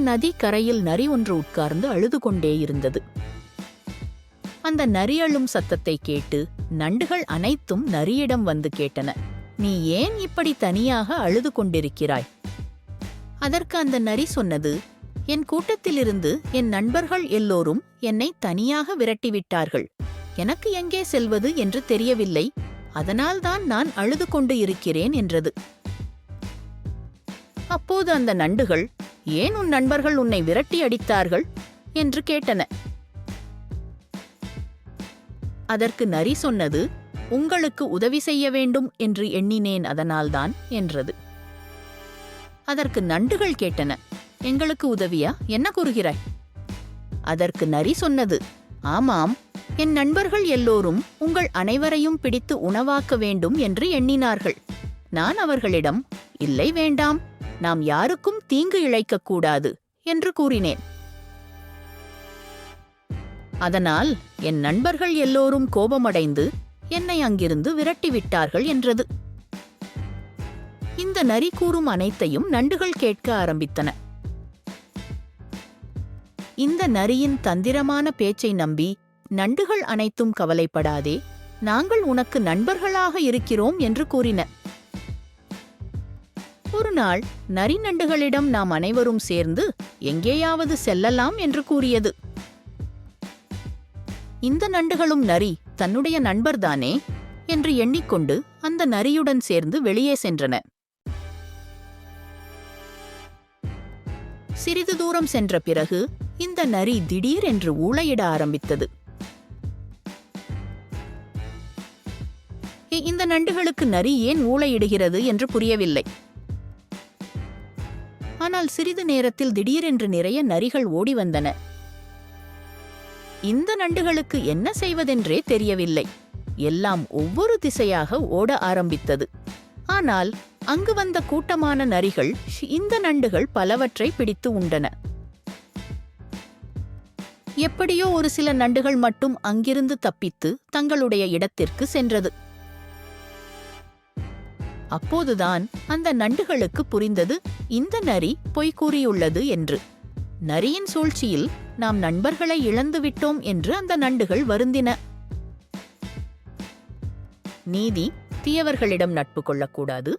நதி கரையில் நரி ஒன்று உட்கார்ந்து அழுது கொண்டே இருந்தது. அந்த நரி அழும் சத்தத்தை கேட்டு நண்டுகள் அனைத்தும் நரியிடம் வந்து கேட்டன, நீ ஏன் இப்படி தனியாக அழுது கொண்டிருக்கிறாய்? அதற்கு அந்த நரி சொன்னது, என் கூட்டத்திலிருந்து என் நண்பர்கள் எல்லோரும் என்னை தனியாக விரட்டிவிட்டார்கள். எனக்கு எங்கே செல்வது என்று தெரியவில்லை. அதனால்தான் நான் அழுது கொண்டு இருக்கிறேன் என்றது. அப்போது அந்த நண்டுகள், ஏன் உன் நண்பர்கள் உன்னை விரட்டி அடித்தார்கள் என்று கேட்டன. அதற்கு நரி சொன்னது, உங்களுக்கு உதவி செய்ய வேண்டும் என்று எண்ணினேன், அதனால்தான் என்றது. அதற்கு நண்டுகள் கேட்டன, எங்களுக்கு உதவியா, என்ன கூறுகிறாய்? அதற்கு நரி சொன்னது, ஆமாம், என் நண்பர்கள் எல்லோரும் உங்கள் அனைவரையும் பிடித்து உணவாக்க வேண்டும் என்று எண்ணினார்கள். நான் அவர்களிடம், இல்லை வேண்டாம், நாம் யாருக்கும் தீங்கு இழைக்கக்கூடாது என்று கூறினேன். அதனால் என் நண்பர்கள் எல்லோரும் கோபமடைந்து என்னை அங்கிருந்து விரட்டிவிட்டார்கள் என்றது. இந்த நரி கூறும் அனைத்தையும் நண்டுகள் கேட்க ஆரம்பித்தன. இந்த நரியின் தந்திரமான பேச்சை நம்பி நண்டுகள் அனைத்தும் கவலைப்படாதே, நாங்கள் உனக்கு நண்பர்களாக இருக்கிறோம் என்று கூறின. ஒரு நாள் நரி நண்டுகளிடம் நாம் அனைவரும் சேர்ந்து எங்கேயாவது செல்லலாம் என்று கூறியது. இந்த நண்டுகளும் நரி தன்னுடைய நண்பர்தானே என்று எண்ணிக்கொண்டு அந்த நரியுடன் சேர்ந்து வெளியே சென்றன. சிறிது தூரம் சென்ற பிறகு இந்த நரி திடீரென்று ஊளையிட ஆரம்பித்தது. இந்த நண்டுகளுக்கு நரி ஏன் ஊளையிடுகிறது என்று புரியவில்லை. ஆனால் சிறிது நேரத்தில் திடீரென்று நிறைய நரிகள் ஓடி வந்தன. இந்த நண்டுகளுக்கு என்ன செய்வதென்றே தெரியவில்லை. எல்லாம் ஒவ்வொரு திசையாக ஓட ஆரம்பித்தது. ஆனால் அங்கு வந்த கூட்டமான நரிகள் இந்த நண்டுகள் பலவற்றை பிடித்து உண்டன. எப்படியோ ஒரு சில நண்டுகள் மட்டும் அங்கிருந்து தப்பித்து தங்களுடைய இடத்திற்கு சென்றது. அப்போதுதான் அந்த நண்டுகளுக்கு புரிந்தது, இந்த நரி பொய் கூறியுள்ளது என்று. நரியின் சூழ்ச்சியில் நாம் நண்பர்களை இழந்துவிட்டோம் என்று அந்த நண்டுகள் வருந்தின. நீதி: தீயவர்களிடம் நட்பு கொள்ளக்கூடாது.